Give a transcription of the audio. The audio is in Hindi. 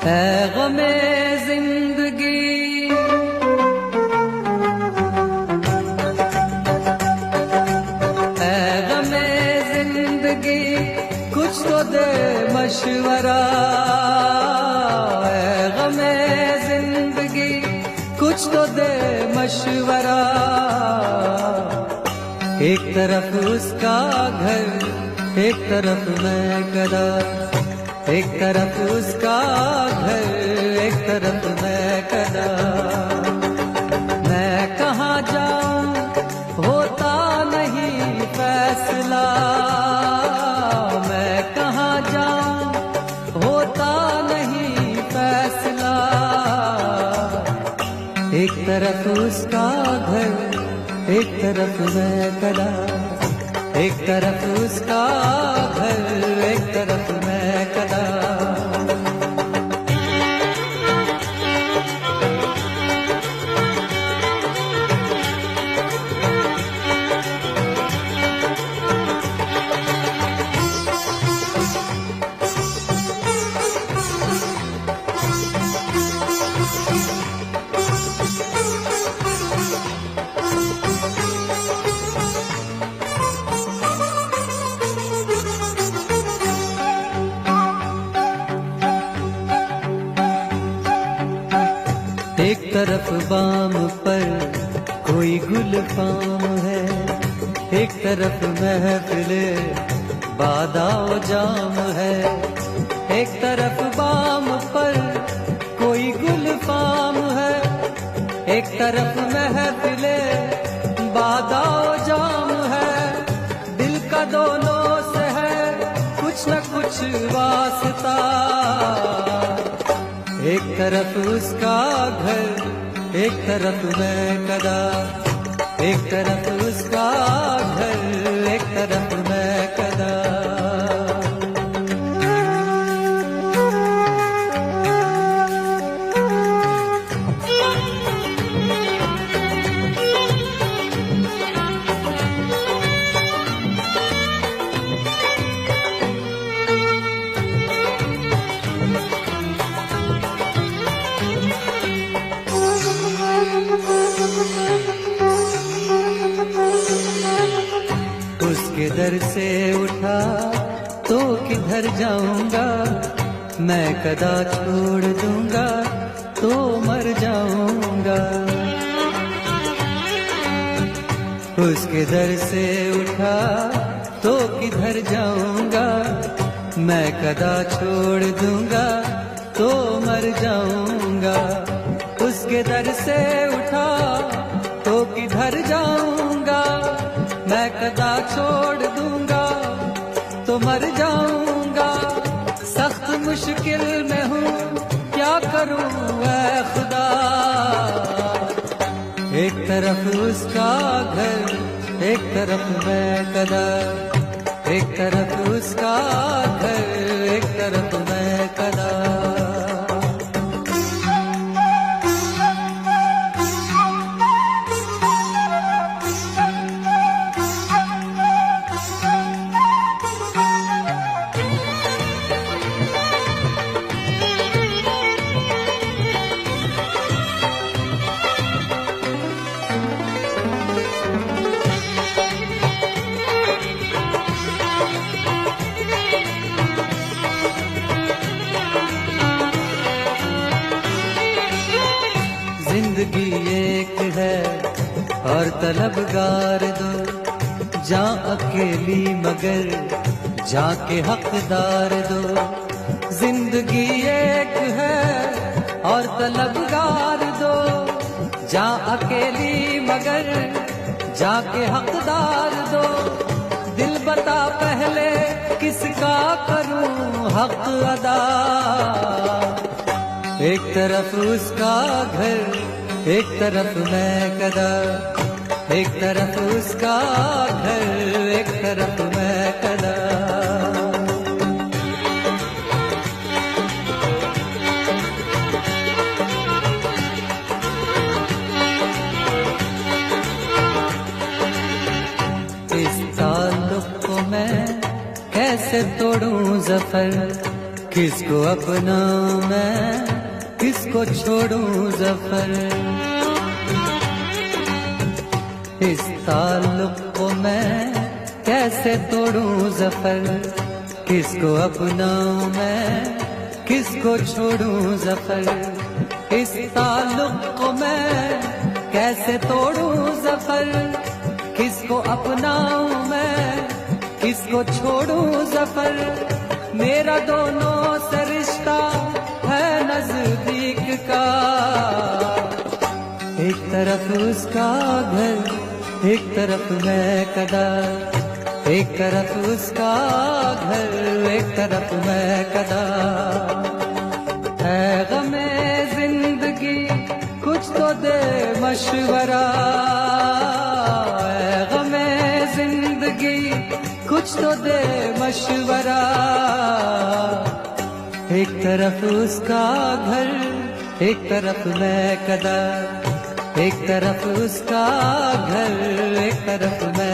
है गमे जिंदगी, है गमे जिंदगी, कुछ तो दे मशवरा। है गमे जिंदगी, कुछ तो दे मशवरा। एक तरफ उसका घर, एक तरफ मैं कदा, एक तरफ उसका घर, एक तरफ मैं कदा। मैं कहाँ जाऊं होता नहीं फैसला, मैं कहाँ जाऊं होता नहीं फैसला। एक तरफ उसका घर, एक तरफ मैं कदा, एक तरफ उसका घर, एक तरफ मैं कदा। एक तरफ बाम पर कोई गुल फाम है, एक तरफ महफिले बादाओ जाम है। एक तरफ बाम पर कोई गुल फाम है, एक तरफ महफिले बादाओ जाम है। दिल का दोनों से है कुछ न कुछ वास्ता, एक तरफ उसका घर, एक तरफ मैं कदा, एक तरफ उसका घर, एक तरफ मैं कदा। उसके दर से उठा तो किधर जाऊंगा, मैं कदा छोड़ दूंगा तो मर जाऊंगा। उसके दर से उठा तो किधर जाऊंगा, मैं कदा छोड़ दूंगा तो मर जाऊंगा। उसके दर से उठा तो किधर जाऊंगा, मैं कदा छोड़ दूंगा तो मर जाऊंगा। सख्त मुश्किल में हूँ क्या करूँ ऐ खुदा। एक तरफ उसका घर, एक तरफ मैं कदा, एक तरफ उसका घर, एक तरफ मैं कदा। जिंदगी एक है और तलबगार दो, जा अकेली मगर जाके हकदार दो। जिंदगी एक है और तलबगार दो, जा अकेली मगर जाके हकदार दो। दिल बता पहले किसका करूं हक अदा। एक तरफ उसका घर, एक तरफ मैं कदा, एक तरफ उसका घर, एक तरफ मैं कदा। इस ताल्लुक को मैं कैसे तोड़ूं ज़फ़र, किसको अपनाऊं मैं, किसको छोड़ूं ज़फ़र। इस ताल्लुक़ को मैं कैसे तोड़ूं ज़फ़र। किसको अपनाऊं मैं, किसको छोड़ूं ज़फ़र। इस ताल्लुक़ को मैं कैसे तोड़ूं ज़फ़र। किसको अपनाऊं मैं, किसको छोड़ूं ज़फ़र। मेरा दोनों से रिश्ता है नज़दीक का, एक तरफ उसका घर, एक तरफ मैं कदा। एक तरफ उसका घर, एक तरफ मैं कदा। है गमे जिंदगी कुछ तो दे मशवरा। है गमे जिंदगी कुछ तो दे मशवरा। एक तरफ उसका घर, एक तरफ मैं कदा। एक तरफ उसका घर, एक तरफ मैं